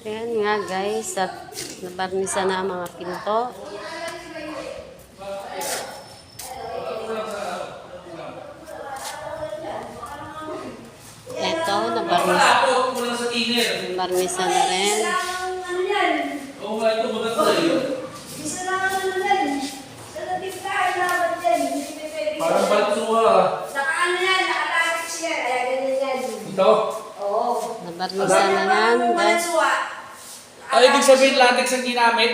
Ayan nga guys, at nabarnisa na ang mga pinto. Ito, nabarnisa na rin. Parang balsuha. Nakaano yan, nakalapit siya, kaya ganyan yan. Ito? Oo. Nabarnisa na yan guys. Ay, ibig sabihin latex ang ginamit?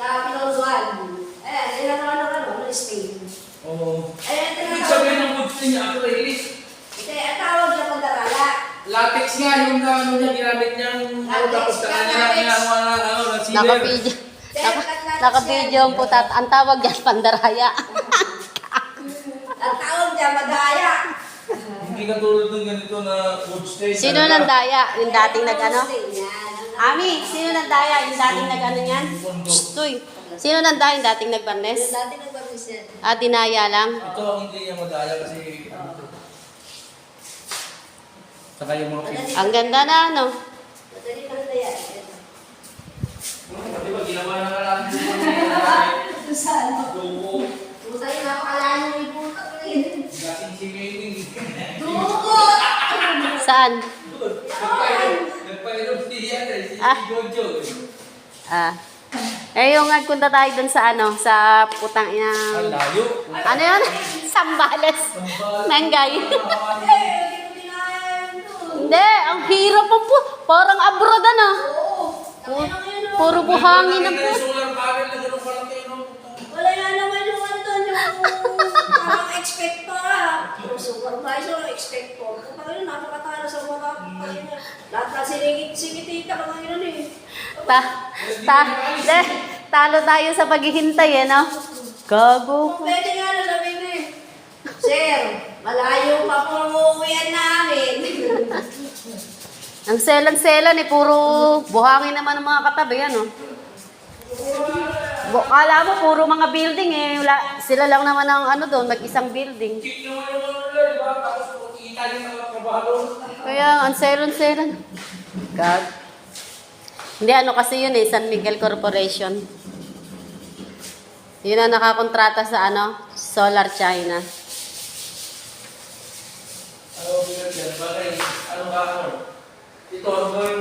Pinausuan. Ayan, ilan naman ng Spain. Oo. Ayan, Ibig sabihin ng goods niya, acrylic. ito, ang tawag niya pandarala. Latex nga, yung ano niya, ginamit niyang tapos kanina ginawa na sealer. Naka-video po ang tawag yan, pandaraya. Ang tawag niya, madaya. Hindi ka tulad ng ganito na wood stain. Sino nang daya? Yung dating nag-ano? Ami, sino nang daya? Yung dating nag-ano yan? Stoy. Sino nang daya? Yung dating nagbarnes? Dati nagbamis yan. Ah, dinaya lang. Ito ang hindi niya madaya kasi saka yung mga pin. Ang ganda na, ano? Madali lang daya. Di ba ginawa na nga lang Ito sa ano? dugo. Puta yung napakalayo ng ibutak ko yun. Dating singing. Dugot! Saan? Nagpainom siya si Ah. Jojo. Ah. Eh, yung nagpunta tayo dun sa ano, sa putang Ang inang... layo. Ano yun? Sambales. Mangay. Eh, hindi ko dinaya yun doon. Hindi, ang hirap mo po. Parang abroad, ano? Oo. Tangina ko yun, oh. Puro buhangin ang po. Solar panel na gano'n kalaki, no? Wala nga naman yung ano doon, yung parang expector ah. Yung supervisor, expector. Kapag yun, napakatalo sa mga lahat na singitita ka lang yun eh. Talo tayo sa paghihintay, eh, no? Gago. Kung pwede nga na sabihin mo eh, Sir, malayo pa po ang uuwian namin. Ang selan-selan, eh, puro buhangin naman ng mga katabi, ano? Kala mo, puro mga building, eh. Sila lang naman ang ano doon, mag-isang building. Cheap naman yung ano nila, di ba? Tapos kita yung mga trabaho. Kaya, ang selan-selan. God. Hindi, ano kasi yun eh, San Miguel Corporation. Yun ang nakakontrata sa ano, Solar China. Ano, bagay, ano ba ako? Ito, ano ba yung